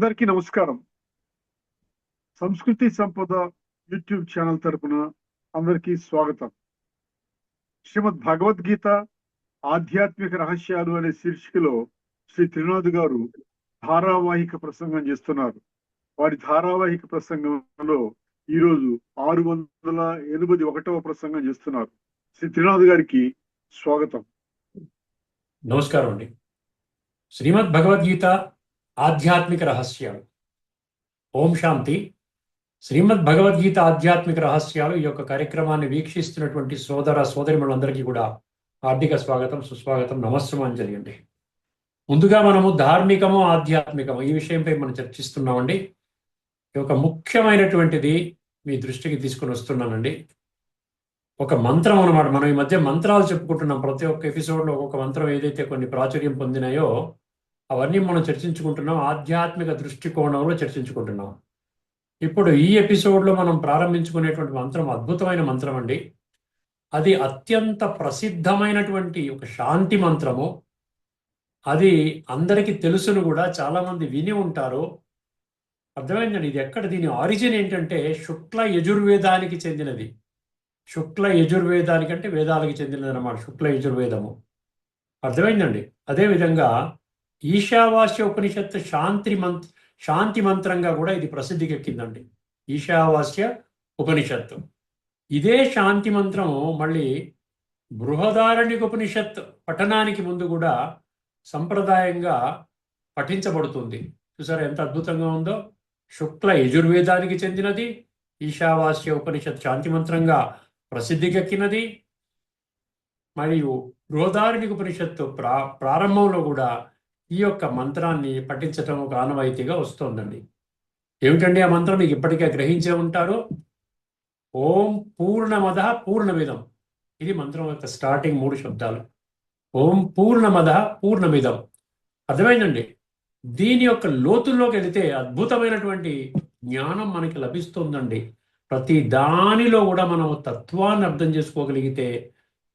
అందరికీ నమస్కారం. సంస్కృతి సంపద యూట్యూబ్ ఛానల్ తరపున అందరికీ స్వాగతం. శ్రీమద్ భగవద్గీత ఆధ్యాత్మిక రహస్యాలు అనే శీర్షికలో శ్రీ త్రినాథ్ గారు ధారావాహిక ప్రసంగం చేస్తున్నారు. వారి ధారావాహిక ప్రసంగంలో ఈరోజు 681వ ప్రసంగం చేస్తున్నారు. శ్రీ త్రినాథ్ గారికి స్వాగతం. నమస్కారం అండి. శ్రీమద్ భగవద్గీత ఆధ్యాత్మిక రహస్యాలు. ఓం శాంతి. శ్రీమద్ భగవద్గీత ఆధ్యాత్మిక రహస్యాలు ఈ యొక్క కార్యక్రమాన్ని వీక్షిస్తున్నటువంటి సోదర సోదరిమణులందరికీ కూడా హార్దిక స్వాగతం, సుస్వాగతం, నమస్సుమాంజలి అండి. ముందుగా మనము ధార్మికము ఆధ్యాత్మికము ఈ విషయంపై మనం చర్చిస్తున్నామండి. ఈ యొక్క ముఖ్యమైనటువంటిది మీ దృష్టికి తీసుకుని వస్తున్నానండి. ఒక మంత్రం అన్నమాట. మనం ఈ మధ్య మంత్రాలు చెప్పుకుంటున్నాం. ప్రతి ఒక్క ఎపిసోడ్లో ఒక్కొక్క మంత్రం ఏదైతే కొన్ని ప్రాచుర్యం పొందినాయో అవన్నీ మనం చర్చించుకుంటున్నాం. ఆధ్యాత్మిక దృష్టికోణంలో చర్చించుకుంటున్నాం. ఇప్పుడు ఈ ఎపిసోడ్లో మనం ప్రారంభించుకునేటువంటి మంత్రం అద్భుతమైన మంత్రం అండి. అది అత్యంత ప్రసిద్ధమైనటువంటి ఒక శాంతి మంత్రము. అది అందరికీ తెలుసును కూడా, చాలామంది విని ఉంటారు. అర్థమైందండి. ఇది ఎక్కడ, దీని ఆరిజిన్ ఏంటంటే శుక్ల యజుర్వేదానికి చెందినది. శుక్ల యజుర్వేదానికి అంటే వేదాలకి చెందినది అన్నమాట, శుక్ల యజుర్వేదము. అర్థమైందండి. అదేవిధంగా ఈశావాస్య ఉపనిషత్తు శాంతి మంత్రంగా కూడా ఇది ప్రసిద్ధికి ఎక్కిందండి. ఈశావాస్య ఉపనిషత్తు. ఇదే శాంతి మంత్రం మళ్ళీ బృహదారణ్యక ఉపనిషత్ పఠనానికి ముందు కూడా సంప్రదాయంగా పఠించబడుతుంది. చూసారా ఎంత అద్భుతంగా ఉందో. శుక్ల యజుర్వేదానికి చెందినది, ఈశావాస్య ఉపనిషత్ శాంతి మంత్రంగా ప్రసిద్ధికెక్కినది. మరియు బృహదారణ్యక ఉపనిషత్తు ప్రారంభంలో కూడా ఈ యొక్క మంత్రాన్ని పఠించటం ఒక ఆనవాయితీగా వస్తోందండి. ఏమిటండి ఆ మంత్రం? మీకు ఇప్పటికే గ్రహించే ఉంటారు. ఓం పూర్ణమద పూర్ణమిదం. ఇది మంత్రం యొక్క స్టార్టింగ్ 3 శబ్దాలు. ఓం పూర్ణమద పూర్ణమిదం. అర్థమైందండి. దీని యొక్క లోతుల్లోకి వెళితే అద్భుతమైనటువంటి జ్ఞానం మనకి లభిస్తుందండి. ప్రతి దానిలో కూడా మనం తత్వాన్ని అర్థం చేసుకోగలిగితే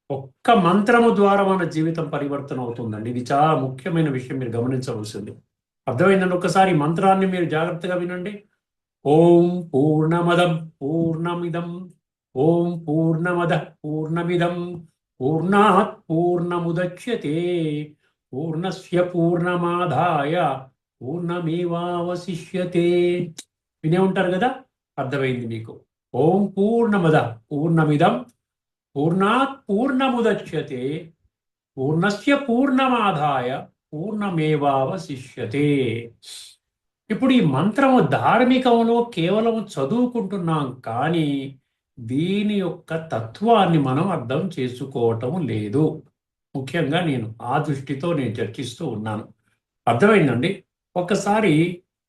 ఒక్క మంత్రము ద్వారా మన జీవితం పరివర్తన అవుతుందండి. ఇది చాలా ముఖ్యమైన విషయం, మీరు గమనించవలసింది. అర్థమైందండి. ఒకసారి మంత్రాన్ని మీరు జాగ్రత్తగా వినండి. ఓం పూర్ణమదం పూర్ణమిదం, ఓం పూర్ణమద పూర్ణమిదం, పూర్ణాత్ పూర్ణముదచ్యతే, పూర్ణస్య పూర్ణమాదాయ పూర్ణమేవావశిష్యతే. వినే ఉంటారు కదా. అర్థమైంది మీకు. ఓం పూర్ణమద పూర్ణమిదం, పూర్ణాత్ పూర్ణముదచ్యతే, పూర్ణస్య పూర్ణమాదాయ పూర్ణమేవావశిష్యతే. ఇప్పుడు ఈ మంత్రము ధార్మికంలో కేవలం చదువుకుంటున్నాం, కానీ దీని యొక్క తత్వాన్ని మనం అర్థం చేసుకోవటం లేదు. ముఖ్యంగా నేను ఆ దృష్టితో నేను చర్చిస్తూ ఉన్నాను. అర్థమైందండి. ఒక్కసారి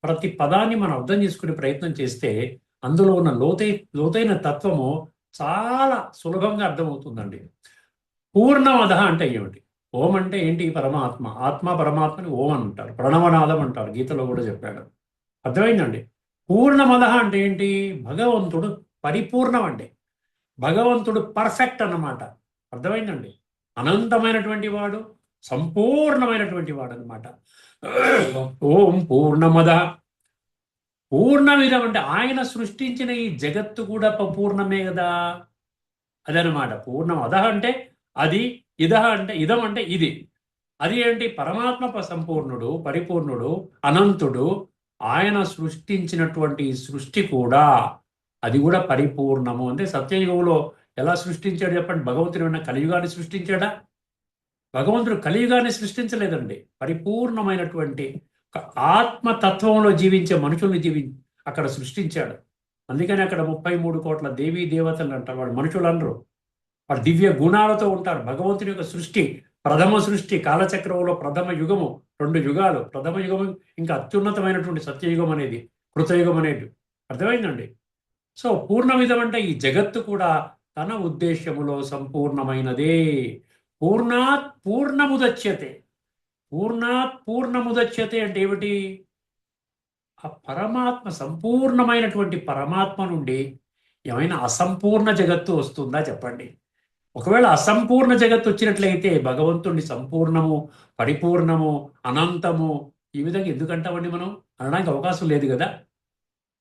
ప్రతి పదాన్ని మనం అర్థం చేసుకునే ప్రయత్నం చేస్తే అందులో ఉన్న లోతైన తత్వము చాలా సులభంగా అర్థమవుతుందండి. పూర్ణమద అంటే ఏమిటి? ఓం అంటే ఏంటి? పరమాత్మ. ఆత్మ పరమాత్మని ఓం అని అంటారు, ప్రణవనాదం అంటారు, గీతలో కూడా చెప్పాడు. అర్థమైందండి. పూర్ణమద అంటే ఏంటి? భగవంతుడు పరిపూర్ణం అండి. భగవంతుడు పర్ఫెక్ట్ అన్నమాట. అర్థమైందండి. అనంతమైనటువంటి వాడు, సంపూర్ణమైనటువంటి వాడు అనమాట. ఓం పూర్ణమద పూర్ణమిదం అంటే ఆయన సృష్టించిన ఈ జగత్తు కూడా పూర్ణమే కదా. అదనమాట పూర్ణం. అదహ అంటే అది, ఇదహ అంటే ఇదం అంటే ఇది. అది ఏంటి? పరమాత్మ సంపూర్ణుడు, పరిపూర్ణుడు, అనంతుడు. ఆయన సృష్టించినటువంటి సృష్టి కూడా అది కూడా పరిపూర్ణము. అంటే సత్యయుగంలో ఎలా సృష్టించాడు చెప్పండి? భగవంతుడు ఏమన్నా కలియుగాన్ని సృష్టించాడా? భగవంతుడు కలియుగాన్ని సృష్టించలేదండి. పరిపూర్ణమైనటువంటి ఆత్మతత్వంలో జీవించే మనుషుల్ని అక్కడ సృష్టించాడు. అందుకని అక్కడ 33 కోట్ల దేవీ దేవతలు అంటారు. వాళ్ళు మనుషులు అనరు, వాళ్ళు దివ్య గుణాలతో ఉంటారు. భగవంతుని యొక్క సృష్టి, ప్రథమ సృష్టి, కాలచక్రంలో ప్రథమ యుగము, 2 యుగాలు. ప్రథమ యుగము ఇంకా అత్యున్నతమైనటువంటి సత్యయుగం అనేది, కృతయుగం అనేది. అర్థమైందండి. సో పూర్ణమిదం అంటే ఈ జగత్తు కూడా తన ఉద్దేశములో సంపూర్ణమైనదే. పూర్ణాత్ పూర్ణముదచ్యతే. పూర్ణాత్ పూర్ణముదచ్యతే అంటే ఏమిటి? ఆ పరమాత్మ, సంపూర్ణమైనటువంటి పరమాత్మ నుండి ఏమైనా అసంపూర్ణ జగత్తు వస్తుందా చెప్పండి? ఒకవేళ అసంపూర్ణ జగత్తు వచ్చినట్లయితే భగవంతుడిని సంపూర్ణము, పరిపూర్ణము, అనంతము ఈ విధంగా ఎందుకంటామండి మనం? అనడానికి అవకాశం లేదు కదా.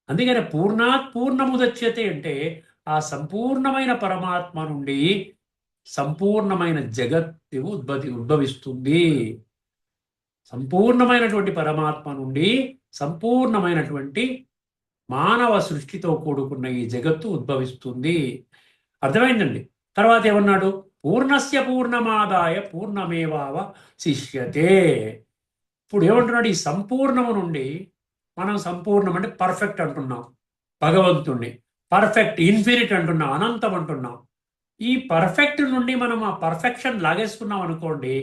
అందుకని పూర్ణాత్ పూర్ణముదచ్యతే అంటే ఆ సంపూర్ణమైన పరమాత్మ నుండి సంపూర్ణమైన జగత్తు ఉద్భవిస్తుంది. సంపూర్ణమైనటువంటి పరమాత్మ నుండి సంపూర్ణమైనటువంటి మానవ సృష్టితో కూడుకున్న ఈ జగత్తు ఉద్భవిస్తుంది. అర్థమైందండి. తర్వాత ఏమన్నాడు? పూర్ణస్య పూర్ణమాదాయ పూర్ణమేవావ శిష్యతే. ఇప్పుడు ఏమంటున్నాడు? ఈ సంపూర్ణము నుండి మనం సంపూర్ణం అంటే పర్ఫెక్ట్ అంటున్నాం భగవంతుణ్ణి, పర్ఫెక్ట్ ఇన్ఫినిట్ అంటున్నాం, అనంతం అంటున్నాం. ఈ పర్ఫెక్ట్ నుండి మనం ఆ పర్ఫెక్షన్ లాగేసుకున్నాం అనుకోండి,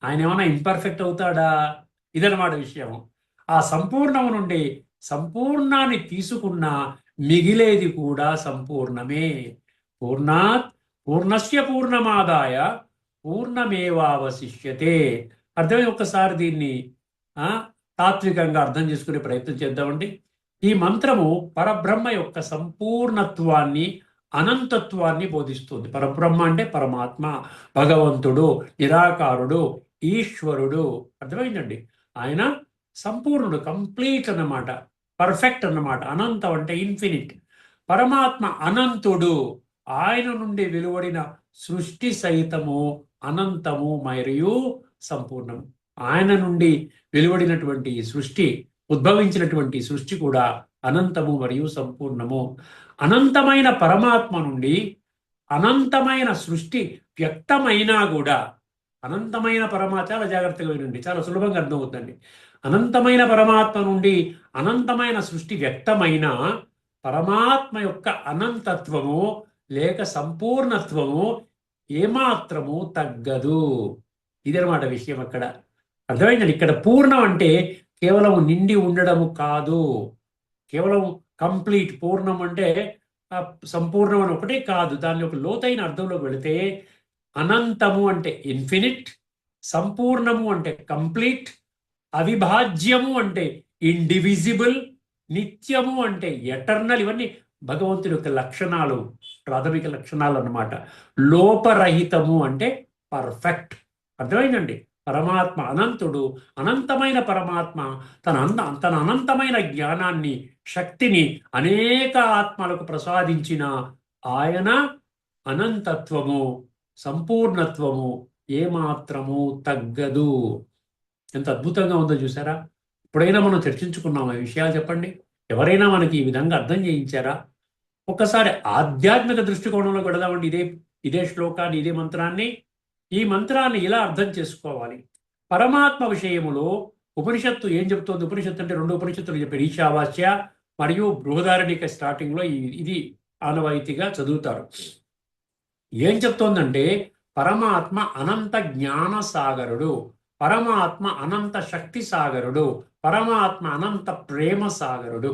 ఆయన ఏమైనా ఇంపర్ఫెక్ట్ అవుతాడా? ఇదనమాట విషయం. ఆ సంపూర్ణము నుండి సంపూర్ణాన్ని తీసుకున్న మిగిలేది కూడా సంపూర్ణమే. పూర్ణాత్ పూర్ణస్య పూర్ణమాదాయ పూర్ణమేవావశిష్యతే. అర్థమై ఒక్కసారి దీన్ని తాత్వికంగా అర్థం చేసుకునే ప్రయత్నం చేద్దామండి. ఈ మంత్రము పరబ్రహ్మ యొక్క సంపూర్ణత్వాన్ని, అనంతత్వాన్ని బోధిస్తుంది. పరబ్రహ్మ అంటే పరమాత్మ, భగవంతుడు, నిరాకారుడు, ఈశ్వరుడు. అర్థమైందండి. ఆయన సంపూర్ణుడు, కంప్లీట్ అన్నమాట, పర్ఫెక్ట్ అన్నమాట. అనంతం అంటే ఇన్ఫినిట్. పరమాత్మ అనంతుడు. ఆయన నుండి వెలువడిన సృష్టి సహితము అనంతము మరియు సంపూర్ణము. ఆయన నుండి వెలువడినటువంటి సృష్టి, ఉద్భవించినటువంటి సృష్టి కూడా అనంతము మరియు సంపూర్ణము. అనంతమైన పరమాత్మ నుండి అనంతమైన సృష్టి వ్యక్తమైనా కూడా, అనంతమైన పరమాత్మ, చాలా జాగ్రత్తగా వినండి, చాలా సులభంగా అర్థమవుతుందండి. అనంతమైన పరమాత్మ నుండి అనంతమైన సృష్టి వ్యక్తమైన పరమాత్మ యొక్క అనంతత్వము లేక సంపూర్ణత్వము ఏమాత్రము తగ్గదు. ఇదనమాట విషయం అక్కడ. అర్థమైందండి. ఇక్కడ పూర్ణం అంటే కేవలం నిండి ఉండడము కాదు, కేవలం కంప్లీట్. పూర్ణం అంటే సంపూర్ణం అని ఒకటే కాదు, దాని యొక్క లోతైన అర్థంలోకి వెళితే అనంతము అంటే ఇన్ఫినిట్, సంపూర్ణము అంటే కంప్లీట్, అవిభాజ్యము అంటే ఇండివిజిబుల్, నిత్యము అంటే ఎటర్నల్. ఇవన్నీ భగవంతుడి యొక్క లక్షణాలు, ప్రాథమిక లక్షణాలు అన్నమాట. లోపరహితము అంటే పర్ఫెక్ట్. అర్థమైందండి. పరమాత్మ అనంతుడు. అనంతమైన పరమాత్మ తన అనంతమైన జ్ఞానాన్ని, శక్తిని అనేక ఆత్మలకు ప్రసాదించిన ఆయన అనంతత్వము, సంపూర్ణత్వము ఏమాత్రము తగ్గదు. ఎంత అద్భుతంగా ఉందో చూసారా? ఎప్పుడైనా మనం చర్చించుకున్నాం ఈ విషయాలు? చెప్పండి, ఎవరైనా మనకి ఈ విధంగా అర్థం చేయించారా? ఒక్కసారి ఆధ్యాత్మిక దృష్టికోణంలో పెడదామండి ఇదే శ్లోకాన్ని, ఇదే మంత్రాన్ని. ఈ మంత్రాన్ని ఇలా అర్థం చేసుకోవాలి. పరమాత్మ విషయములో ఉపనిషత్తు ఏం చెప్తోంది? ఉపనిషత్తు అంటే రెండు ఉపనిషత్తులు చెప్పారు, ఈశావాస్య మరియు బృహదారణిక. స్టార్టింగ్లో ఇది ఆనవాయితీగా చదువుతారు. ఏం చెప్తోందంటే పరమాత్మ అనంత జ్ఞాన సాగరుడు, పరమాత్మ అనంత శక్తి సాగరుడు, పరమాత్మ అనంత ప్రేమ సాగరుడు.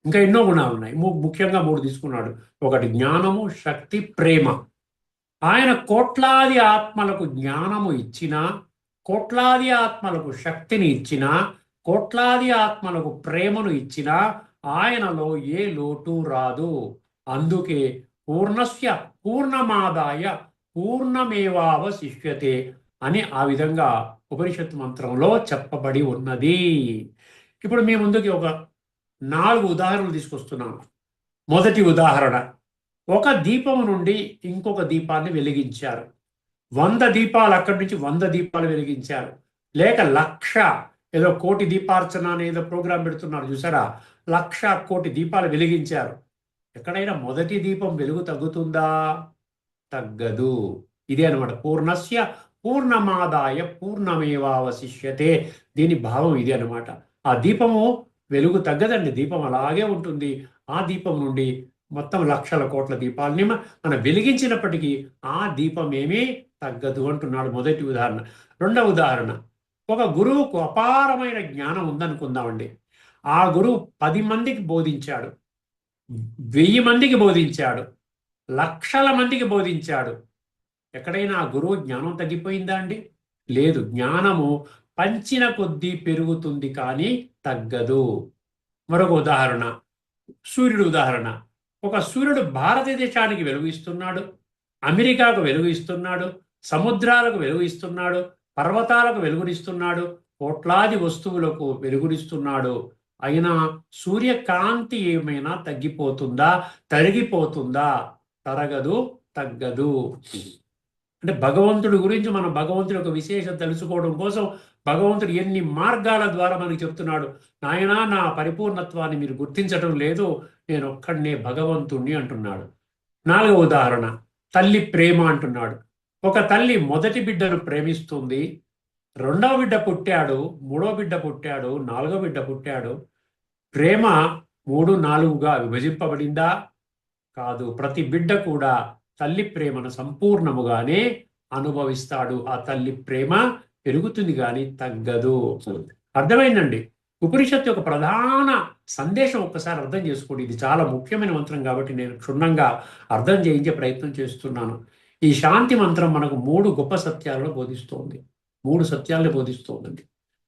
ఇంకా ఎన్నో గుణాలు ఉన్నాయి, ముఖ్యంగా మూడు తీసుకున్నాడు. ఒకటి జ్ఞానము, శక్తి, ప్రేమ. ఆయన కోట్లాది ఆత్మలకు జ్ఞానము ఇచ్చినా, కోట్లాది ఆత్మలకు శక్తిని ఇచ్చినా, కోట్లాది ఆత్మలకు ప్రేమను ఇచ్చినా ఆయనలో ఏ లోటు రాదు. అందుకే పూర్ణస్య పూర్ణమాదాయ పూర్ణమేవావశిష్యతే అని ఆ విధంగా ఉపనిషత్తు మంత్రంలో చెప్పబడి ఉన్నది. ఇప్పుడు మీ ముందుకి ఒక 4 ఉదాహరణలు తీసుకొస్తున్నాను. మొదటి ఉదాహరణ, ఒక దీపము నుండి ఇంకొక దీపాన్ని వెలిగించారు. 100 దీపాలు అక్కడి నుంచి 100 దీపాలు వెలిగించారు. లేక 1,00,000, ఏదో 1,00,000 దీపార్చన అని ఏదో ప్రోగ్రాం పెడుతున్నారు చూసారా, 1,00,000 కోటి దీపాలు వెలిగించారు. ఎక్కడైనా మొదటి దీపం వెలుగు తగ్గుతుందా? తగ్గదు. ఇదే అనమాట పూర్ణస్య పూర్ణమాదాయ పూర్ణమేవావశిష్యతే. దీని భావం ఇదే అనమాట. ఆ దీపము వెలుగు తగ్గదండి, దీపం అలాగే ఉంటుంది. ఆ దీపం నుండి మొత్తం లక్షల కోట్ల దీపాలని మనం వెలిగించినప్పటికీ ఆ దీపం ఏమీ తగ్గదు అంటున్నాడు. మొదటి ఉదాహరణ. రెండవ ఉదాహరణ, ఒక గురువుకు అపారమైన జ్ఞానం ఉందనుకుందామండి. ఆ గురువు 10 మందికి బోధించాడు, 1000 మందికి బోధించాడు, లక్షల మందికి బోధించాడు. ఎక్కడైనా ఆ గురువు జ్ఞానం తగ్గిపోయిందా అండి? లేదు. జ్ఞానము పంచిన కొద్దీ పెరుగుతుంది కానీ తగ్గదు. మరొక ఉదాహరణ, సూర్యుడు ఉదాహరణ. ఒక సూర్యుడు భారతదేశానికి వెలుగు ఇస్తున్నాడు, అమెరికాకు వెలుగు ఇస్తున్నాడు, సముద్రాలకు వెలుగు ఇస్తున్నాడు, పర్వతాలకు వెలుగునిస్తున్నాడు, కోట్లాది వస్తువులకు వెలుగునిస్తున్నాడు. అయినా సూర్యకాంతి ఏమైనా తగ్గిపోతుందా, తరిగిపోతుందా? తరగదు, తగ్గదు. అంటే భగవంతుడి గురించి మనం భగవంతుడి యొక్క విశేషత తెలుసుకోవడం కోసం భగవంతుడు ఎన్ని మార్గాల ద్వారా మనకి చెప్తున్నాడు. నాయనా, నా పరిపూర్ణత్వాన్ని మీరు గుర్తించడం లేదు, నేను ఒక్కడనే భగవంతుణ్ణి అంటున్నాడు. నాలుగవ ఉదాహరణ, తల్లి ప్రేమ అంటున్నాడు. ఒక తల్లి మొదటి బిడ్డను ప్రేమిస్తుంది, రెండవ బిడ్డ పుట్టాడు, మూడో బిడ్డ పుట్టాడు, నాలుగో బిడ్డ పుట్టాడు. ప్రేమ 3-4గా విభజింపబడిందా? కాదు. ప్రతి బిడ్డ కూడా తల్లి ప్రేమను సంపూర్ణముగానే అనుభవిస్తాడు. ఆ తల్లి ప్రేమ పెరుగుతుంది కానీ తగ్గదు. అర్థమైందండి? ఉపనిషత్తు యొక్క ప్రధాన సందేశం ఒక్కసారి అర్థం చేసుకోండి. ఇది చాలా ముఖ్యమైన మంత్రం కాబట్టి నేను క్షుణ్ణంగా అర్థం చేయించే ప్రయత్నం చేస్తున్నాను. ఈ శాంతి మంత్రం మనకు 3 గొప్ప సత్యాలను బోధిస్తోంది. 3 సత్యాలను బోధిస్తోందండి.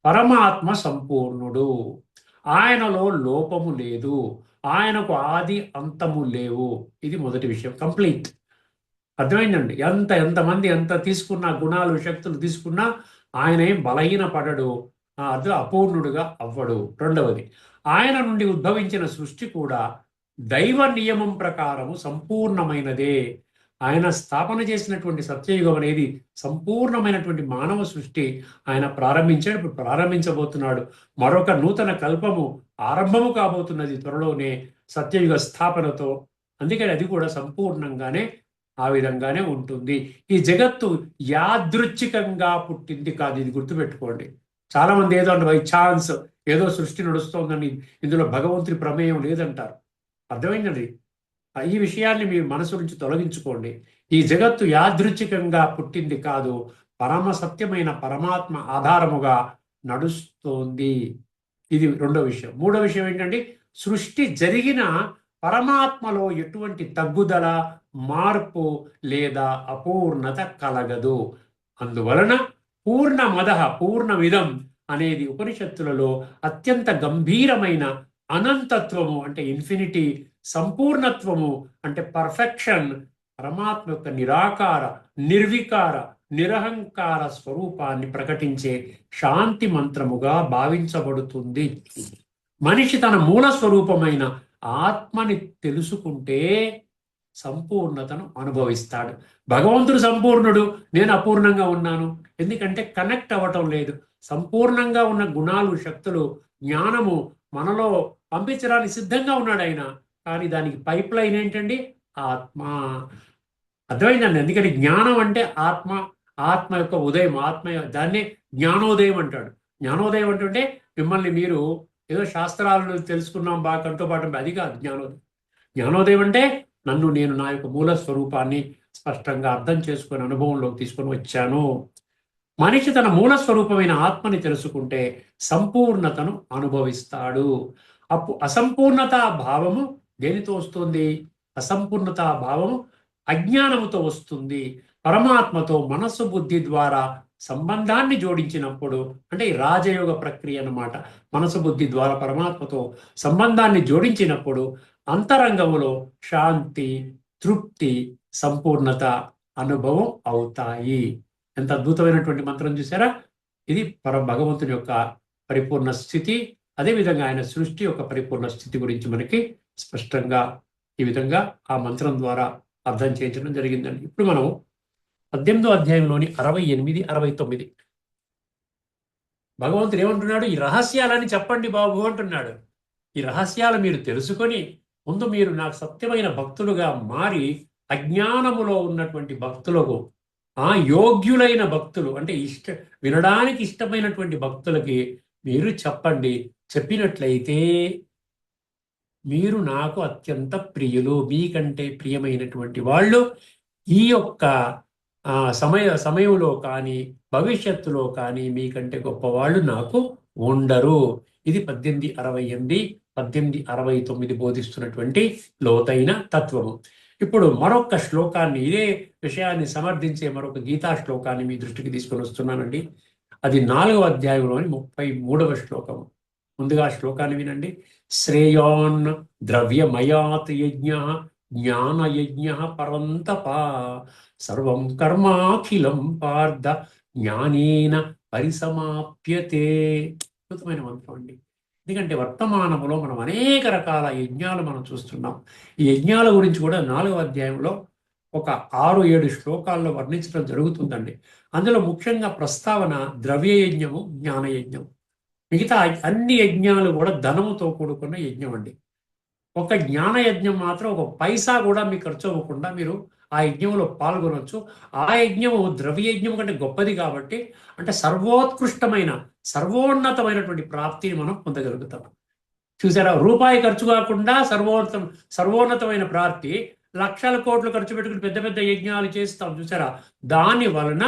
పరమాత్మ సంపూర్ణుడు, ఆయనలో లోపము లేదు, ఆయనకు ఆది అంతము లేవు. ఇది మొదటి విషయం, కంప్లీట్. అర్థమైందండి? ఎంతమంది ఎంత తీసుకున్నా, గుణాలు శక్తులు తీసుకున్నా ఆయన ఏం బలహీన పడడు, అది అపూర్ణుడుగా అవ్వడు. రెండవది, ఆయన నుండి ఉద్భవించిన సృష్టి కూడా దైవ నియమం ప్రకారము సంపూర్ణమైనదే. ఆయన స్థాపన చేసినటువంటి సత్యయుగం అనేది సంపూర్ణమైనటువంటి మానవ సృష్టి ఆయన ప్రారంభించాడు, ఇప్పుడు ప్రారంభించబోతున్నాడు. మరొక నూతన కల్పము ఆరంభము కాబోతున్నది త్వరలోనే సత్యయుగ స్థాపనతో. అందుకని అది కూడా సంపూర్ణంగానే ఆ విధంగానే ఉంటుంది. ఈ జగత్తు యాదృచ్ఛికంగా పుట్టింది కాదు, ఇది గుర్తుపెట్టుకోండి. చాలా మంది ఏదో అంటే బై ఛాన్స్ ఏదో సృష్టి నడుస్తోందని, ఇందులో భగవంతుడి ప్రమేయం లేదంటారు. అర్థమైందండి? ఈ విషయాన్ని మీ మనసు నుంచి తొలగించుకోండి. ఈ జగత్తు యాదృచ్ఛికంగా పుట్టింది కాదు, పరమ సత్యమైన పరమాత్మ ఆధారముగా నడుస్తోంది. ఇది రెండో విషయం. మూడో విషయం ఏంటంటే, సృష్టి జరిగిన పరమాత్మలో ఎటువంటి తగ్గుదల, మార్పు లేదా అపూర్ణత కలగదు. అందువలన పూర్ణమదః పూర్ణమిదం అనేది ఉపనిషత్తులలో అత్యంత గంభీరమైన అనంతత్వము అంటే ఇన్ఫినిటీ, సంపూర్ణత్వము అంటే పర్ఫెక్షన్, పరమాత్మ యొక్క నిరాకార, నిర్వికార, నిరహంకార స్వరూపాన్ని ప్రకటించే శాంతి మంత్రముగా భావించబడుతుంది. మనిషి తన మూల స్వరూపమైన ఆత్మని తెలుసుకుంటే సంపూర్ణతను అనుభవిస్తాడు. భగవంతుడు సంపూర్ణుడు, నేను అపూర్ణంగా ఉన్నాను. ఎందుకంటే కనెక్ట్ అవ్వటం లేదు. సంపూర్ణంగా ఉన్న గుణాలు, శక్తులు, జ్ఞానము మనలో పంపించడానికి సిద్ధంగా ఉన్నాడు ఆయన. కానీ దానికి పైప్ లైన్ ఏంటండి? ఆత్మ. అర్థమైందండి? అందుకని జ్ఞానం అంటే ఆత్మ, ఆత్మ యొక్క ఉదయం, దాన్నే జ్ఞానోదయం అంటాడు. జ్ఞానోదయం అంటే మిమ్మల్ని మీరు ఏదో శాస్త్రాలను తెలుసుకున్నాం బాగా కంటోపాఠం, అది కాదు జ్ఞానోదయం. జ్ఞానోదయం అంటే నేను నా యొక్క మూల స్వరూపాన్ని స్పష్టంగా అర్థం చేసుకుని అనుభవంలోకి తీసుకొని వచ్చాను. మనిషి తన మూల స్వరూపమైన ఆత్మని తెలుసుకుంటే సంపూర్ణతను అనుభవిస్తాడు. అసంపూర్ణతా భావము దేనితో వస్తుంది? అసంపూర్ణతా భావము అజ్ఞానముతో వస్తుంది. పరమాత్మతో మనస్సు, బుద్ధి ద్వారా సంబంధాన్ని జోడించినప్పుడు, అంటే ఈ రాజయోగ ప్రక్రియ అన్నమాట. మనసు, బుద్ధి ద్వారా పరమాత్మతో సంబంధాన్ని జోడించినప్పుడు అంతరంగములో శాంతి, తృప్తి, సంపూర్ణత అనుభవం అవుతాయి. ఎంత అద్భుతమైనటువంటి మంత్రం చూసారా? ఇది భగవంతుని యొక్క పరిపూర్ణ స్థితి. అదేవిధంగా ఆయన సృష్టి యొక్క పరిపూర్ణ స్థితి గురించి మనకి స్పష్టంగా ఈ విధంగా ఆ మంత్రం ద్వారా అర్థం చేయించడం జరిగిందండి. ఇప్పుడు మనం 18వ అధ్యాయంలోని 68, 69 భగవంతుడు ఏమంటున్నాడు? ఈ రహస్యాలని చెప్పండి బాబు అంటున్నాడు. ఈ రహస్యాలు మీరు తెలుసుకొని ముందు మీరు నాకు సత్యమైన భక్తులుగా మారి అజ్ఞానములో ఉన్నటువంటి భక్తులకు, యోగ్యులైన భక్తులు అంటే వినడానికి ఇష్టమైనటువంటి భక్తులకి మీరు చెప్పండి. చెప్పినట్లయితే మీరు నాకు అత్యంత ప్రియులు, మీకంటే ప్రియమైనటువంటి వాళ్ళు ఈ యొక్క సమయంలో కానీ భవిష్యత్తులో కానీ మీకంటే గొప్పవాళ్ళు నాకు ఉండరు. ఇది 1868, 1869 బోధిస్తున్నటువంటి లోతైన తత్వము. ఇప్పుడు మరొక శ్లోకాన్ని, ఇదే విషయాన్ని సమర్థించే మరొక గీతా శ్లోకాన్ని మీ దృష్టికి తీసుకొని వస్తున్నానండి. అది 4వ అధ్యాయంలోని 33వ శ్లోకము. ముందుగా శ్లోకాన్ని వినండి. శ్రేయాన్ ద్రవ్యమయాత్ యజ్ఞ జ్ఞానయజ్ఞ పరంతప సర్వం కర్మాఖిలం పార్థ జ్ఞానేన పరిసమాప్యతే. అద్భుతమైన మంత్రం అండి. ఎందుకంటే వర్తమానంలో మనం అనేక రకాల యజ్ఞాలు మనం చూస్తున్నాం. ఈ యజ్ఞాల గురించి కూడా 4వ అధ్యాయంలో ఒక 6-7 శ్లోకాల్లో వర్ణించడం జరుగుతుందండి. అందులో ముఖ్యంగా ప్రస్తావన ద్రవ్య యజ్ఞము, జ్ఞాన యజ్ఞం. మిగతా అన్ని యజ్ఞాలు కూడా ధనముతో కూడుకున్న యజ్ఞం అండి. ఒక జ్ఞాన యజ్ఞం మాత్రం ఒక పైసా కూడా మీకు ఖర్చు అవ్వకుండా మీరు ఆ యజ్ఞంలో పాల్గొనవచ్చు. ఆ యజ్ఞము ద్రవ్య యజ్ఞం కంటే గొప్పది కాబట్టి, అంటే సర్వోత్కృష్టమైన సర్వోన్నతమైనటువంటి ప్రాప్తిని మనం పొందగలుగుతాం. చూసారా, రూపాయి ఖర్చు కాకుండా సర్వోన్నతమైన ప్రాప్తి. లక్షల కోట్లు ఖర్చు పెట్టుకుని పెద్ద పెద్ద యజ్ఞాలు చేస్తాం చూసారా, దాని వలన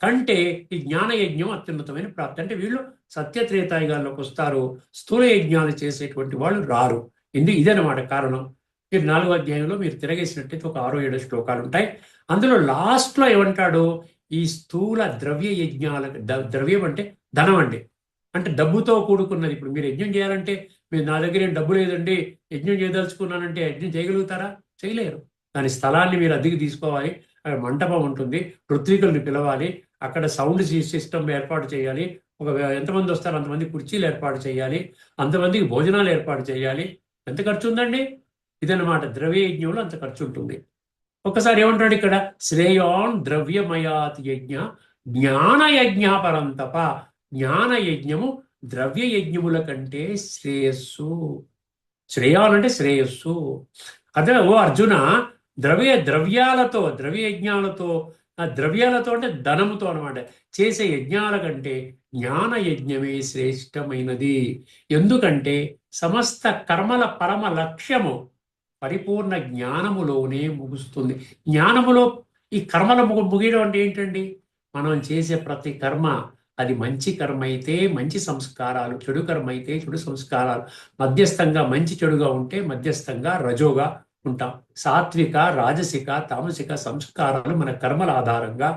కంటే ఈ జ్ఞాన యజ్ఞం అత్యున్నతమైన ప్రాప్తి. అంటే వీళ్ళు సత్యత్రేతాయుగాల్లోకి వస్తారు, స్థూల యజ్ఞాలు చేసేటువంటి వాళ్ళు రారు. ఇదనమాట కారణం. మీరు 4వ అధ్యాయంలో మీరు తిరగేసినట్టయితే ఒక 6-7 శ్లోకాలు ఉంటాయి. అందులో లాస్ట్లో ఏమంటాడు, ఈ స్థూల ద్రవ్య యజ్ఞాల, ద్రవ్యం అంటే ధనం అండి, అంటే డబ్బుతో కూడుకున్నది. ఇప్పుడు మీరు యజ్ఞం చేయాలంటే, మీరు నా దగ్గర ఏం డబ్బు లేదండి, యజ్ఞం చేయదలుచుకున్నానంటే యజ్ఞం చేయగలుగుతారా? చేయలేరు. దాని స్థలాన్ని మీరు అద్దెకి తీసుకోవాలి, అక్కడ మంటపం ఉంటుంది, ఋత్వికుల్ని పిలవాలి, అక్కడ సౌండ్ సిస్టమ్ ఏర్పాటు చేయాలి, ఎంతమంది వస్తారో అంతమంది కుర్చీలు ఏర్పాటు చేయాలి, అంతమందికి భోజనాలు ఏర్పాటు చేయాలి. ఎంత ఖర్చు ఉందండి? ఇదన్నమాట, ద్రవ్య యజ్ఞంలో అంత ఖర్చు ఉంటుంది. ఒక్కసారి ఏమంటాడు ఇక్కడ, శ్రేయాన్ ద్రవ్యమయాత్ యజ్ఞ జ్ఞాన యజ్ఞ పరంతప. జ్ఞాన యజ్ఞము ద్రవ్య యజ్ఞముల కంటే శ్రేయస్సు. శ్రేయాన్ అంటే శ్రేయస్సు. అదే ఓ అర్జున, ద్రవ్యాలతో, ద్రవ్య యజ్ఞాలతో, ద్రవ్యాలతో అంటే ధనముతో అనమాట, చేసే యజ్ఞాల కంటే జ్ఞాన యజ్ఞమే శ్రేష్టమైనది. ఎందుకంటే సమస్త కర్మల పరమ లక్ష్యము పరిపూర్ణ జ్ఞానములోనే ముగుస్తుంది. జ్ఞానములో ఈ కర్మల ముగియడం అంటే ఏంటండి, మనం చేసే ప్రతి కర్మ, అది మంచి కర్మ అయితే మంచి సంస్కారాలు, చెడు కర్మ అయితే చెడు సంస్కారాలు, మధ్యస్థంగా మంచి చెడుగా ఉంటే మధ్యస్థంగా రజోగా ఉంటాం. సాత్విక, రాజసిక, తామసిక సంస్కారాలు మన కర్మల ఆధారంగా,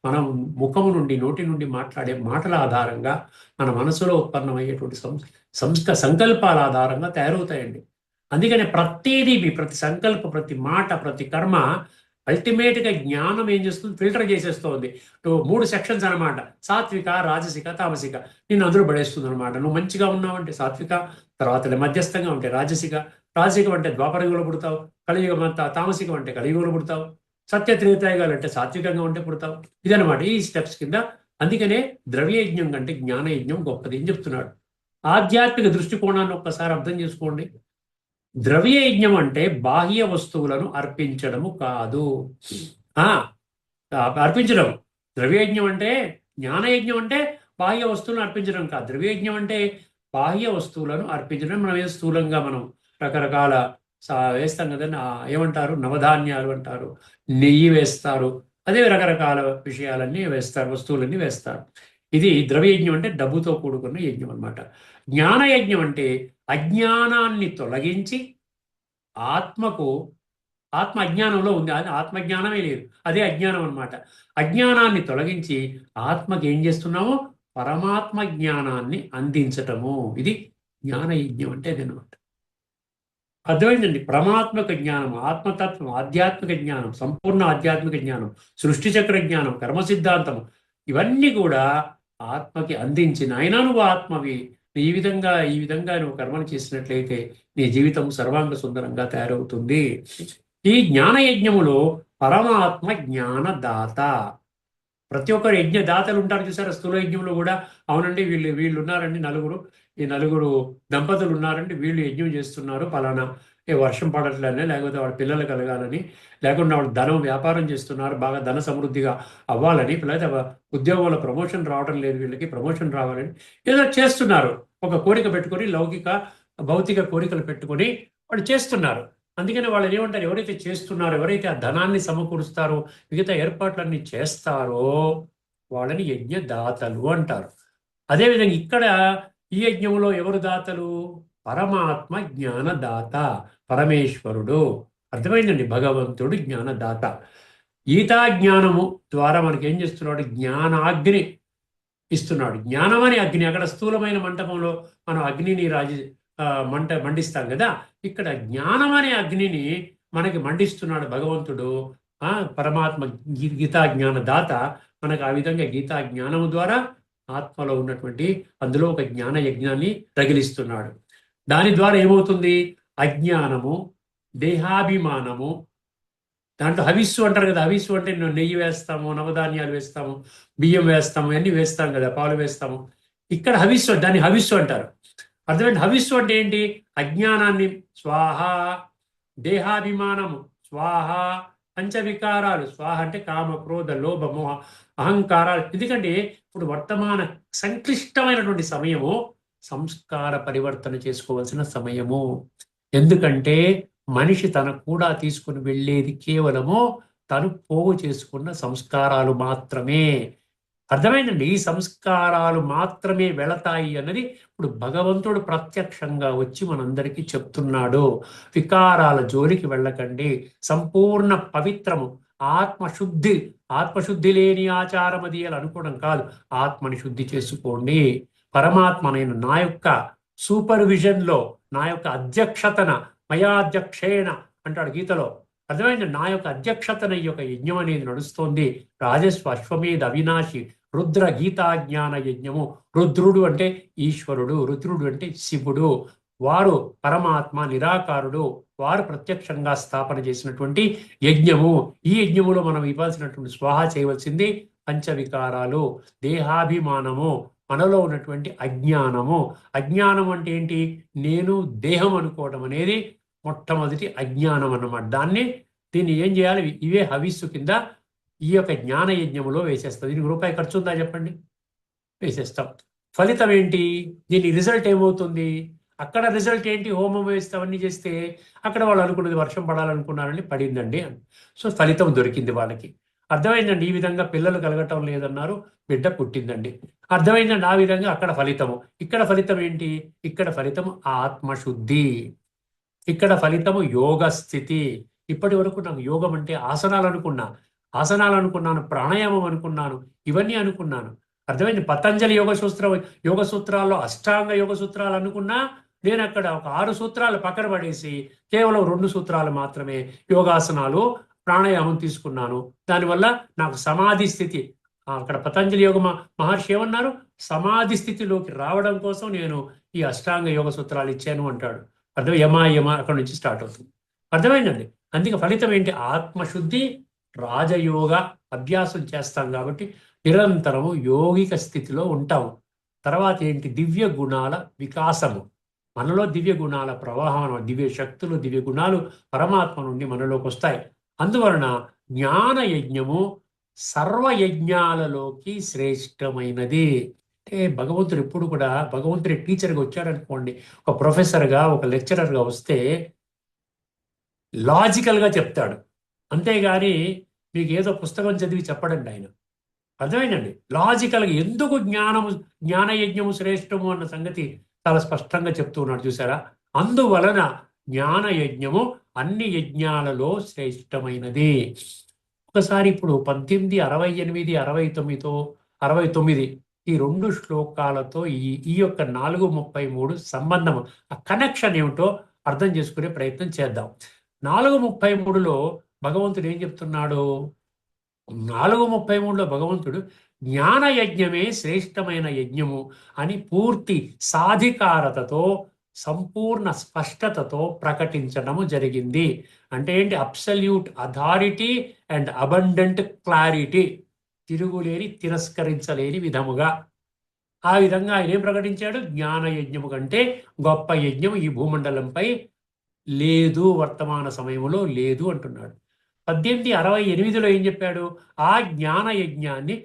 మనం ముఖము నుండి, నోటి నుండి మాట్లాడే మాటల ఆధారంగా, మన మనసులో ఉత్పన్నమయ్యేటువంటి సంకల్పాల ఆధారంగా తయారవుతాయండి. అందుకని ప్రతిదీ, ప్రతి సంకల్ప, ప్రతి మాట, ప్రతి కర్మ అల్టిమేట్గా జ్ఞానం ఏం చేస్తుంది, ఫిల్టర్ చేసేస్తుంది. 3 సెక్షన్స్ అనమాట, సాత్విక, రాజసిక, తామసిక. నిన్ను అందులో పడేస్తుంది అనమాట. నువ్వు మంచిగా ఉన్నావంటే సాత్విక, తర్వాత మధ్యస్థంగా ఉంటే రాజసిక, రాజసికం అంటే ద్వాపరయుగంలో పుడతావు, కలియుగం అంతా, తామసికం అంటే కలియుగంలో పుడతావు, సత్యత్రేతాయుగాలు అంటే సాత్వికంగా ఉంటే పుడతావు. ఇదనమాట ఈ స్టెప్స్ కింద. అందుకనే ద్రవ్యయజ్ఞం కంటే జ్ఞానయజ్ఞం గొప్పది అని చెప్తున్నాడు. ఆధ్యాత్మిక దృష్టికోణాన్ని ఒక్కసారి అర్థం చేసుకోండి. ద్రవ్య యజ్ఞం అంటే బాహ్య వస్తువులను అర్పించడము కాదు. అర్పించడం. ద్రవ్యయజ్ఞం అంటే, జ్ఞానయజ్ఞం అంటే బాహ్య వస్తువులను అర్పించడం కాదు. ద్రవ్యయజ్ఞం అంటే బాహ్య వస్తువులను అర్పించడం. మనం ఏదో స్థూలంగా మనం రకరకాల వేస్తాం కదండి, ఏమంటారు, నవధాన్యాలు అంటారు, నెయ్యి వేస్తారు, అదే రకరకాల విషయాలన్నీ వేస్తారు, వస్తువులన్నీ వేస్తారు. ఇది ద్రవ్యయజ్ఞం అంటే డబ్బుతో కూడుకున్న యజ్ఞం అనమాట. జ్ఞానయజ్ఞం అంటే అజ్ఞానాన్ని తొలగించి, ఆత్మ అజ్ఞానంలో ఉంది, అది ఆత్మజ్ఞానమే లేదు, అదే అజ్ఞానం అనమాట. అజ్ఞానాన్ని తొలగించి ఆత్మకి ఏం చేస్తున్నాము, పరమాత్మ జ్ఞానాన్ని అందించటము. ఇది జ్ఞానయజ్ఞం అంటే అదనమాట. అర్థమైందండి. పరమాత్మక జ్ఞానం, ఆత్మతత్వం, ఆధ్యాత్మిక జ్ఞానం, సంపూర్ణ ఆధ్యాత్మిక జ్ఞానం, సృష్టి చక్ర జ్ఞానం, కర్మ సిద్ధాంతం, ఇవన్నీ కూడా ఆత్మకి అందించిన, అయినా నువ్వు ఆత్మవి, ఈ విధంగా నువ్వు కర్మలు చేసినట్లయితే నీ జీవితం సర్వాంగ సుందరంగా తయారవుతుంది. ఈ జ్ఞానయజ్ఞములో పరమాత్మ జ్ఞానదాత. ప్రతి ఒక్కరు యజ్ఞదాతలు ఉంటారు చూసారా, స్థూల యజ్ఞంలో కూడా. అవునండి, వీళ్ళు ఉన్నారండి, ఈ నలుగురు దంపతులు ఉన్నారండి, వీళ్ళు యజ్ఞం చేస్తున్నారు, పలానా వర్షం పడట్లనే, లేకపోతే వాళ్ళ పిల్లలు కలగాలని, లేకుండా వాళ్ళు ధనం వ్యాపారం చేస్తున్నారు, బాగా ధన సమృద్ధిగా అవ్వాలని, లేకపోతే ఉద్యోగంలో ప్రమోషన్ రావడం లేదు, వీళ్ళకి ప్రమోషన్ రావాలని ఏదో చేస్తున్నారు. ఒక కోరిక పెట్టుకొని, భౌతిక కోరికలు పెట్టుకొని వాళ్ళు చేస్తున్నారు. అందుకని వాళ్ళని ఏమంటారు, ఎవరైతే చేస్తున్నారో, ఎవరైతే ఆ ధనాన్ని సమకూరుస్తారో, మిగతా ఏర్పాట్లన్నీ చేస్తారో వాళ్ళని యజ్ఞదాతలు అంటారు. అదేవిధంగా ఇక్కడ ఈ యజ్ఞంలో ఎవరు దాతలు, పరమాత్మ జ్ఞానదాత, పరమేశ్వరుడు. అర్థమైందండి, భగవంతుడు జ్ఞానదాత. గీతా జ్ఞానము ద్వారా మనకి ఏం చేస్తున్నాడు, జ్ఞానాగ్ని ఇస్తున్నాడు. జ్ఞానం అనే అగ్ని, అక్కడ స్థూలమైన మంటపంలో మనం అగ్నిని మండిస్తాం కదా, ఇక్కడ జ్ఞానం అనే అగ్నిని మనకి మండిస్తున్నాడు భగవంతుడు. పరమాత్మ గీతా జ్ఞానదాత మనకు ఆ విధంగా గీతా జ్ఞానము ద్వారా ఆత్మలో ఉన్నటువంటి అందులో ఒక జ్ఞాన యజ్ఞాన్ని రగిలిస్తున్నాడు. దాని ద్వారా ఏమవుతుంది? అజ్ఞానము, దేహాభిమానము. దాంట్లో హవిస్సు అంటారు కదా, హవిస్సు అంటే నెయ్యి వేస్తాము, నవధాన్యాలు వేస్తాము, బియ్యం వేస్తాము, అన్నీ వేస్తాం కదా, పాలు వేస్తాము. ఇక్కడ హవిస్సు, దాన్ని హవిస్సు అంటారు. అర్థమైంది? హవిస్సు అంటే ఏంటి? అజ్ఞానాన్ని స్వాహ, దేహాభిమానము స్వాహ, పంచవికారాలు స్వాహ అంటే కామ, క్రోధ, లోభ, మోహ, అహంకారాలు. ఎందుకంటే ఇప్పుడు వర్తమాన సంక్లిష్టమైనటువంటి సమయము సంస్కార పరివర్తన చేసుకోవాల్సిన సమయము. ఎందుకంటే మనిషి తన కూడా తీసుకుని వెళ్ళేది కేవలము తను పోగు చేసుకున్న సంస్కారాలు మాత్రమే. అర్థమైందండి? ఈ సంస్కారాలు మాత్రమే వెళతాయి అన్నది ఇప్పుడు భగవంతుడు ప్రత్యక్షంగా వచ్చి మనందరికీ చెప్తున్నాడు. వికారాల జోలికి వెళ్ళకండి, సంపూర్ణ పవిత్రము, ఆత్మశుద్ధి. ఆత్మశుద్ధి లేని ఆచారం అది అని అనుకోవడం కాదు, ఆత్మని శుద్ధి చేసుకోండి. పరమాత్మ నేను నా యొక్క సూపర్విజన్లో, నా యొక్క అధ్యక్షతన, మయాధ్యక్షేణ అంటాడు గీతలో. అర్థమైంది? నా యొక్క అధ్యక్షతన ఈ యొక్క యజ్ఞం అనేది నడుస్తోంది. రాజస్వ అశ్వమేధ అవినాశి రుద్ర గీతాజ్ఞాన యజ్ఞము. రుద్రుడు అంటే ఈశ్వరుడు, రుద్రుడు అంటే శివుడు. వారు పరమాత్మ నిరాకారుడు, వారు ప్రత్యక్షంగా స్థాపన చేసినటువంటి యజ్ఞము. ఈ యజ్ఞములో మనం ఇవ్వాల్సినటువంటి స్వాహ చేయవలసింది పంచవికారాలు, దేహాభిమానము, మనలో ఉన్నటువంటి అజ్ఞానము. అజ్ఞానం అంటే ఏంటి? నేను దేహం అనుకోవడం అనేది మొట్టమొదటి అజ్ఞానం అన్నమాట. దీన్ని ఏం చేయాలి? ఇవే హవిస్సు కింద ఈ యొక్క జ్ఞాన యజ్ఞములో వేసేస్తాం. దీనికి రూపాయి ఖర్చు ఉందా చెప్పండి? వేసేస్తాం. ఫలితం ఏంటి? దీని రిజల్ట్ ఏమవుతుంది? అక్కడ రిజల్ట్ ఏంటి? హోమం వేస్తామన్నీ చేస్తే అక్కడ వాళ్ళు అనుకున్నది వర్షం పడాలనుకున్నారని పడిందండి అని. సో ఫలితం దొరికింది వాళ్ళకి. అర్థమైందండి? ఈ విధంగా పిల్లలు కలగటం లేదన్నారు, బిడ్డ పుట్టిందండి. అర్థమైందండి? ఆ విధంగా అక్కడ ఫలితము. ఇక్కడ ఫలితం ఏంటి? ఇక్కడ ఫలితము ఆత్మశుద్ధి, ఇక్కడ ఫలితము యోగ స్థితి. ఇప్పటి వరకు నాకు యోగం అంటే ఆసనాలు అనుకున్నాను, ప్రాణాయామం అనుకున్నాను, ఇవన్నీ అనుకున్నాను. అర్థమైంది? పతంజలి యోగ సూత్రాల్లో అష్టాంగ యోగ సూత్రాలు అనుకున్నా నేను అక్కడ ఒక 6 సూత్రాలు పక్కన పడేసి కేవలం 2 సూత్రాలు మాత్రమే యోగాసనాలు, ప్రాణాయామం తీసుకున్నాను. దానివల్ల నాకు సమాధి స్థితి, అక్కడ పతంజలి యోగ మహర్షి ఏమన్నారు? సమాధి స్థితిలోకి రావడం కోసం నేను ఈ అష్టాంగ యోగ సూత్రాలు ఇచ్చాను అంటాడు. అర్థం? యమ అక్కడ నుంచి స్టార్ట్ అవుతుంది. అర్థమైందండి? అందుకే ఫలితం ఏంటి? ఆత్మశుద్ధి, రాజయోగ అభ్యాసం చేస్తాం కాబట్టి నిరంతరము యోగిక స్థితిలో ఉంటాము. తర్వాత ఏంటి? దివ్య గుణాల వికాసము. మనలో దివ్య గుణాల ప్రవాహం, దివ్య శక్తులు, దివ్య గుణాలు పరమాత్మ నుండి మనలోకి వస్తాయి. అందువలన జ్ఞాన యజ్ఞము సర్వయజ్ఞాలలోకి శ్రేష్టమైనది. అంటే భగవంతుడు ఎప్పుడు కూడా, భగవంతుడి టీచర్గా వచ్చాడనుకోండి, ఒక ప్రొఫెసర్గా, ఒక లెక్చరర్గా వస్తే లాజికల్గా చెప్తాడు, అంతేగాని మీకు ఏదో పుస్తకం చదివి చెప్పడండి ఆయన. అర్థమైందండి? లాజికల్గా ఎందుకు జ్ఞానయజ్ఞము శ్రేష్టము అన్న సంగతి చాలా స్పష్టంగా చెప్తూ ఉన్నాడు, చూసారా? అందువలన జ్ఞానయజ్ఞము అన్ని యజ్ఞాలలో శ్రేష్టమైనది. ఒకసారి ఇప్పుడు 1868, 69 ఈ 2 శ్లోకాలతో ఈ యొక్క 4:33 సంబంధం, ఆ కనెక్షన్ ఏమిటో అర్థం చేసుకునే ప్రయత్నం చేద్దాం. 4:33లో భగవంతుడు ఏం చెప్తున్నాడు? 4:33లో భగవంతుడు జ్ఞాన యజ్ఞమే శ్రేష్టమైన యజ్ఞము అని పూర్తి సాధికారతతో, సంపూర్ణ స్పష్టతతో ప్రకటించడము జరిగింది. అంటే ఏంటి? Absolute authority and abundant clarity, తిరుగులేని, తిరస్కరించలేని విధముగా. ఆ విధంగా ఆయన ఏం ప్రకటించాడు? జ్ఞాన యజ్ఞము కంటే గొప్ప యజ్ఞం ఈ భూమండలంపై లేదు, వర్తమాన సమయంలో లేదు అంటున్నాడు. 1868లో ఏం చెప్పాడు? ఆ జ్ఞాన యజ్ఞాన్ని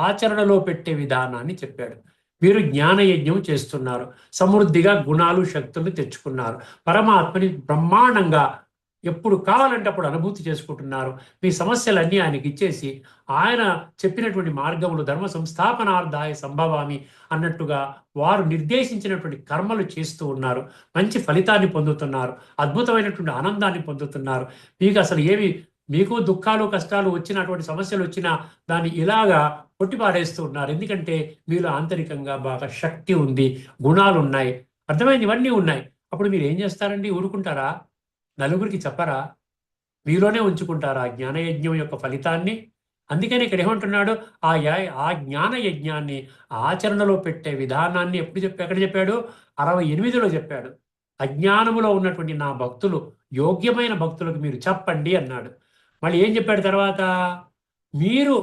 ఆచరణలో పెట్టే విధానాన్ని చెప్పాడు. మీరు జ్ఞాన యజ్ఞం చేస్తున్నారు, సమృద్ధిగా గుణాలు, శక్తులు తెచ్చుకున్నారు, పరమాత్మని బ్రహ్మాండంగా ఎప్పుడు కావాలంటే అప్పుడు అనుభూతి చేసుకుంటున్నారు. మీ సమస్యలన్నీ ఆయనకి ఇచ్చేసి ఆయన చెప్పినటువంటి మార్గములు ధర్మ సంస్థాపనార్థాయ సంభవామి అన్నట్టుగా వారు నిర్దేశించినటువంటి కర్మలు చేస్తూ ఉన్నారు. మంచి ఫలితాన్ని పొందుతున్నారు, అద్భుతమైనటువంటి ఆనందాన్ని పొందుతున్నారు. మీకు అసలు మీకు దుఃఖాలు, కష్టాలు వచ్చినటువంటి సమస్యలు వచ్చినా దాన్ని ఇలాగా కొట్టిపాడేస్తూ ఉన్నారు. ఎందుకంటే మీలో ఆంతరికంగా బాగా శక్తి ఉంది, గుణాలు ఉన్నాయి, అర్థమైంది, ఇవన్నీ ఉన్నాయి. అప్పుడు మీరు ఏం చేస్తారండి? ఊరుకుంటారా? నలుగురికి చెప్పరా? మీలోనే ఉంచుకుంటారా జ్ఞానయజ్ఞం యొక్క ఫలితాన్ని? అందుకని ఇక్కడ ఏమంటున్నాడు? ఆ జ్ఞాన యజ్ఞాన్ని ఆచరణలో పెట్టే విధానాన్ని ఎక్కడ చెప్పాడు? 68లో చెప్పాడు. అజ్ఞానములో ఉన్నటువంటి నా భక్తులు, యోగ్యమైన భక్తులకు మీరు చెప్పండి అన్నాడు. మళ్ళీ ఏం చెప్పాడు తర్వాత? మీరు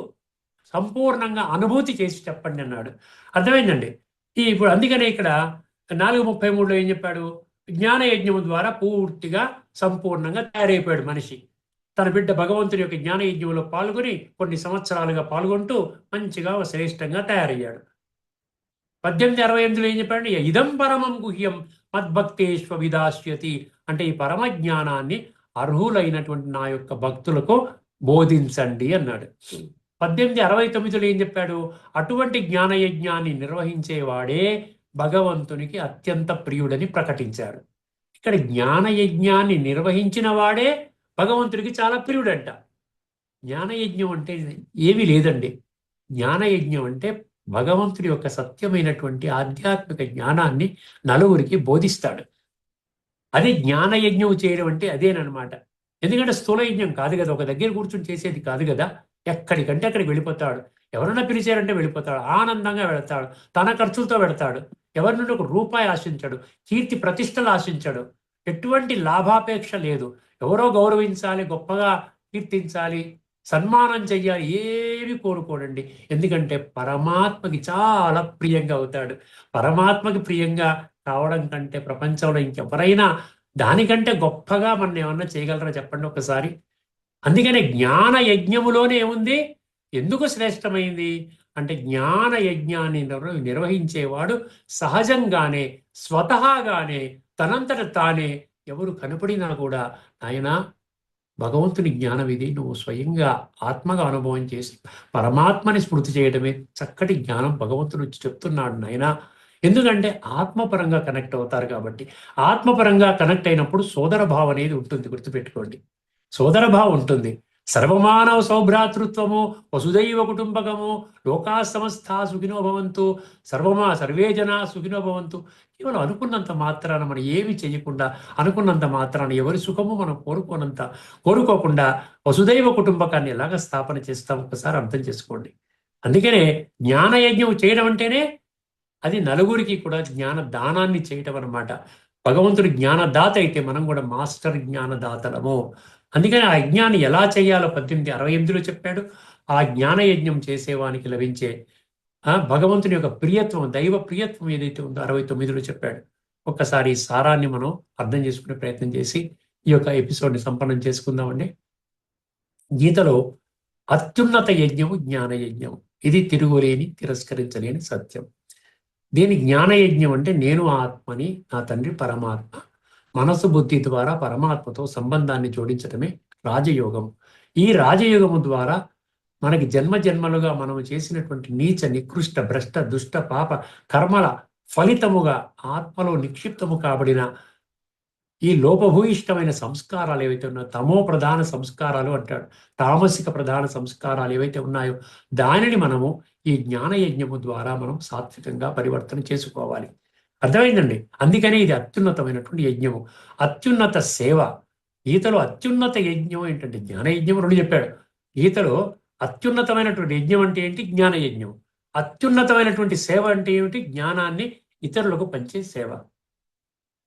సంపూర్ణంగా అనుభూతి చేసి చెప్పండి అన్నాడు. అర్థమైందండి. ఇప్పుడు అందుకనే ఇక్కడ 4:33లో ఏం చెప్పాడు? జ్ఞాన యజ్ఞము ద్వారా పూర్తిగా సంపూర్ణంగా తయారైపోయాడు మనిషి. తన బిడ్డ భగవంతుని యొక్క జ్ఞాన యజ్ఞంలో పాల్గొని కొన్ని సంవత్సరాలుగా పాల్గొంటూ మంచిగా శ్రేష్టంగా తయారయ్యాడు. 18:68లో ఏం చెప్పాడు? ఇదం పరమం గుహ్యం మద్భక్తేష్వ విదాస్యతి. అంటే ఈ పరమ జ్ఞానాన్ని అర్హులైనటువంటి నా యొక్క భక్తులకు బోధించండి అన్నాడు. 18:69లో ఏం చెప్పాడు? అటువంటి జ్ఞానయజ్ఞాన్ని నిర్వహించేవాడే భగవంతునికి అత్యంత ప్రియుడని ప్రకటించాడు. ఇక్కడ జ్ఞానయజ్ఞాన్ని నిర్వహించిన వాడే భగవంతుడికి చాలా ప్రియుడంట. జ్ఞానయజ్ఞం అంటే ఏమీ లేదండి. జ్ఞానయజ్ఞం అంటే భగవంతుడి యొక్క సత్యమైనటువంటి ఆధ్యాత్మిక జ్ఞానాన్ని నలుగురికి బోధిస్తాడు. అది జ్ఞానయజ్ఞం చేయడం అంటే అదేనమాట. ఎందుకంటే స్థూల యజ్ఞం కాదు కదా, ఒక దగ్గర కూర్చొని చేసేది కాదు కదా. ఎక్కడికంటే అక్కడికి వెళ్ళిపోతాడు. ఎవరన్నా పిలిచారంటే వెళ్ళిపోతాడు, ఆనందంగా వెళతాడు, తన ఖర్చులతో వెళతాడు, ఎవరి నుండి ఒక రూపాయి ఆశించాడు, కీర్తి ప్రతిష్టలు ఆశించాడు, ఎటువంటి లాభాపేక్ష లేదు. ఎవరో గౌరవించాలి, గొప్పగా కీర్తించాలి, సన్మానం చెయ్యాలి, ఏమి కోరుకోడండి. ఎందుకంటే పరమాత్మకి చాలా ప్రియంగా అవుతాడు. పరమాత్మకి ప్రియంగా కావడం కంటే ప్రపంచంలో ఇంకెవరైనా దానికంటే గొప్పగా మనం ఏమన్నా చేయగలరా చెప్పండి ఒకసారి. అందుకనే జ్ఞాన యజ్ఞములోనే ఏముంది? ఎందుకు శ్రేష్టమైంది అంటే జ్ఞాన యజ్ఞాన్ని నిర్వహించేవాడు సహజంగానే, స్వతహాగానే, తనంతట తానే ఎవరు కనపడినా కూడా ఆయన భగవంతుని జ్ఞానం ఇది, నువ్వు స్వయంగా ఆత్మగా అనుభవం చేసి పరమాత్మని స్మృతి చేయడమే చక్కటి జ్ఞానం భగవంతుడు వచ్చి చెప్తున్నాడు నాయన. ఎందుకంటే ఆత్మపరంగా కనెక్ట్ అవుతారు కాబట్టి. ఆత్మపరంగా కనెక్ట్ అయినప్పుడు సోదర భావం అనేది ఉంటుంది, గుర్తుపెట్టుకోండి. సోదర భావం ఉంటుంది. సర్వమానవ సౌభ్రాతృత్వము, వసుదైవ కుటుంబకము, లోకా సమస్త సుఖినో భవంతు, సర్వే జనా సుఖినో భవంతు. కేవలం అనుకున్నంత మాత్రాన మనం ఏమి చేయకుండా, అనుకున్నంత మాత్రాన ఎవరి సుఖము మనం కోరుకోకుండా వసుదైవ కుటుంబకాన్ని ఎలాగ స్థాపన చేస్తాం ఒకసారి అర్థం చేసుకోండి. అందుకనే జ్ఞానయజ్ఞం చేయడం అంటేనే అది నలుగురికి కూడా జ్ఞాన దానాన్ని చేయటం అన్నమాట. భగవంతుడు జ్ఞానదాత అయితే మనం కూడా మాస్టర్ జ్ఞానదాతలము. అందుకని ఆ యజ్ఞాన్ని ఎలా చేయాలో 1868లో చెప్పాడు. ఆ జ్ఞాన యజ్ఞం చేసేవానికి లభించే భగవంతుని యొక్క ప్రియత్వం, దైవ ప్రియత్వం ఏదైతే ఉందో 69లో చెప్పాడు. ఒక్కసారి సారాన్ని మనం అర్థం చేసుకునే ప్రయత్నం చేసి ఈ యొక్క ఎపిసోడ్ని సంపన్నం చేసుకుందామండి. గీతలో అత్యున్నత యజ్ఞము జ్ఞాన యజ్ఞము. ఇది తిరుగులేని, తిరస్కరించలేని సత్యం. దీని జ్ఞానయజ్ఞం అంటే నేను ఆత్మని, నా తండ్రి పరమాత్మ, మనసు బుద్ధి ద్వారా పరమాత్మతో సంబంధాన్ని జోడించడమే రాజయోగం. ఈ రాజయోగము ద్వారా మనకి జన్మ జన్మలుగా మనము చేసినటువంటి నీచ, నికృష్ట, భ్రష్ట, దుష్ట, పాప కర్మల ఫలితముగా ఆత్మలో నిక్షిప్తము కాబడిన ఈ లోపభూయిష్టమైన సంస్కారాలు ఏవైతే ఉన్నాయో, తమో ప్రధాన సంస్కారాలు అంటాడు, తామసిక ప్రధాన సంస్కారాలు ఏవైతే ఉన్నాయో దానిని మనము ఈ జ్ఞానయజ్ఞము ద్వారా మనం సాత్వికంగా పరివర్తన చేసుకోవాలి. అర్థమైందండి. అందుకనే ఇది అత్యున్నతమైనటువంటి యజ్ఞము, అత్యున్నత సేవ. గీతలో అత్యున్నత యజ్ఞం ఏంటంటే జ్ఞానయజ్ఞం 2 చెప్పాడు. గీతలో అత్యున్నతమైనటువంటి యజ్ఞం అంటే ఏంటి? జ్ఞానయజ్ఞం. అత్యున్నతమైనటువంటి సేవ అంటే ఏమిటి? జ్ఞానాన్ని ఇతరులకు పంచే సేవ.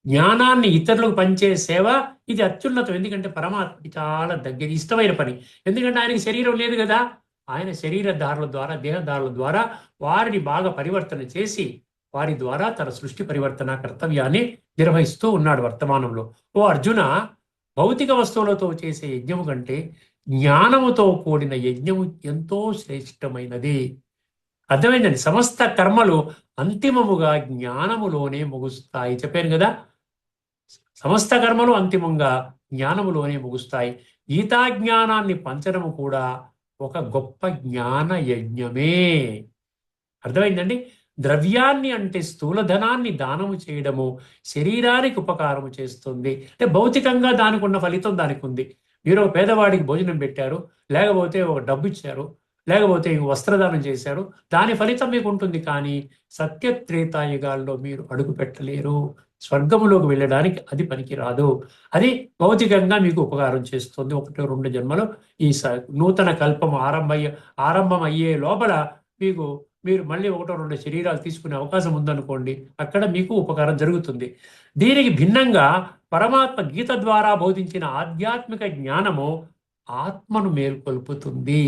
జ్ఞానాన్ని ఇతరులకు పంచే సేవ ఇది అత్యున్నతం. ఎందుకంటే పరమాత్మకి చాలా దగ్గర, ఇష్టమైన పని. ఎందుకంటే ఆయనకి శరీరం లేదు కదా. ఆయన శరీరధారుల ద్వారా, దేహధారుల ద్వారా వారిని బాగా పరివర్తన చేసి వారి ద్వారా తన సృష్టి పరివర్తన కర్తవ్యాన్ని నిర్వహిస్తూ ఉన్నాడు వర్తమానంలో. ఓ అర్జున, భౌతిక వస్తువులతో చేసే యజ్ఞము కంటే జ్ఞానముతో కూడిన యజ్ఞము ఎంతో శ్రేష్టమైనది. అర్థమైందండి. సమస్త కర్మలు అంతిమముగా జ్ఞానములోనే ముగుస్తాయి. చెప్పాను కదా, సమస్త కర్మలు అంతిమంగా జ్ఞానములోనే ముగుస్తాయి. గీతా జ్ఞానాన్ని పంచడము కూడా ఒక గొప్ప జ్ఞాన యజ్ఞమే. అర్థమైందండి. ద్రవ్యాన్ని అంటే స్థూలధనాన్ని దానము చేయడము శరీరానికి ఉపకారము చేస్తుంది. అంటే భౌతికంగా దానికి ఉన్న ఫలితం దానికి ఉంది. మీరు ఒక పేదవాడికి భోజనం పెట్టారు, లేకపోతే ఒక డబ్బు ఇచ్చారు, లేకపోతే వస్త్రదానం చేశారు, దాని ఫలితం మీకు ఉంటుంది. కానీ సత్యత్రేతాయుగాల్లో మీరు అడుగు పెట్టలేరు. స్వర్గములోకి వెళ్ళడానికి అది పనికిరాదు. అది భౌతికంగా మీకు ఉపకారం చేస్తుంది. 1-2 జన్మలు ఈ నూతన కల్పం ఆరంభం అయ్యే లోపల మీకు మీరు మళ్ళీ ఒకటో రెండో శరీరాలు తీసుకునే అవకాశం ఉందనుకోండి, అక్కడ మీకు ఉపకారం జరుగుతుంది. దీనికి భిన్నంగా పరమాత్మ గీత ద్వారా బోధించిన ఆధ్యాత్మిక జ్ఞానము ఆత్మను మేల్కొల్పుతుంది.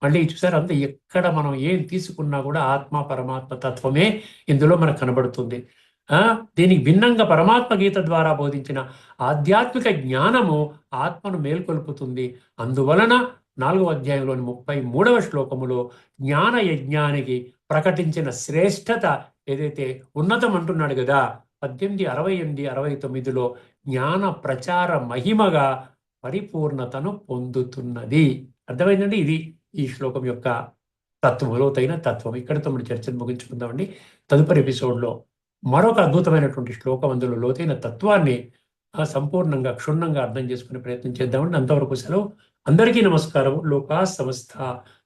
మళ్ళీ చూసారు, అంత ఎక్కడ మనం ఏం తీసుకున్నా కూడా ఆత్మ పరమాత్మ తత్వమే ఇందులో మనకు కనబడుతుంది. దీనికి భిన్నంగా పరమాత్మ గీత ద్వారా బోధించిన ఆధ్యాత్మిక జ్ఞానము ఆత్మను మేల్కొల్పుతుంది. అందువలన 4వ అధ్యాయంలోని 33వ శ్లోకములో జ్ఞాన యజ్ఞానికి ప్రకటించిన శ్రేష్టత ఏదైతే ఉన్నతం అంటున్నాడు కదా, 1868, 69లో జ్ఞాన ప్రచార మహిమగా పరిపూర్ణతను పొందుతున్నది. అర్థమైందండి? ఇది ఈ శ్లోకం యొక్క తత్వం, లోతైన తత్వం. ఇక్కడితో మనం చర్చను ముగించుకుందామండి. తదుపరి ఎపిసోడ్లో మరొక అద్భుతమైనటువంటి శ్లోకం, అందులో లోతైన తత్వాన్ని సంపూర్ణంగా క్షుణ్ణంగా అర్థం చేసుకునే ప్రయత్నం చేద్దామండి. అంతవరకు సెలవు. అందరికీ నమస్కారం. లోకా సమస్త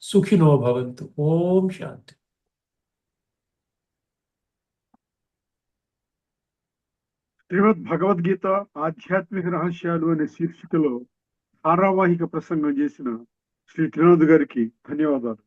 సుఖినో భవంతు. ఓం శాంతి. శ్రీమద్ భగవద్గీత ఆధ్యాత్మిక రహస్యాలు అనే శీర్షికలో ధారావాహిక ప్రసంగం చేసిన శ్రీ త్రినాథ్ గారికి ధన్యవాదాలు.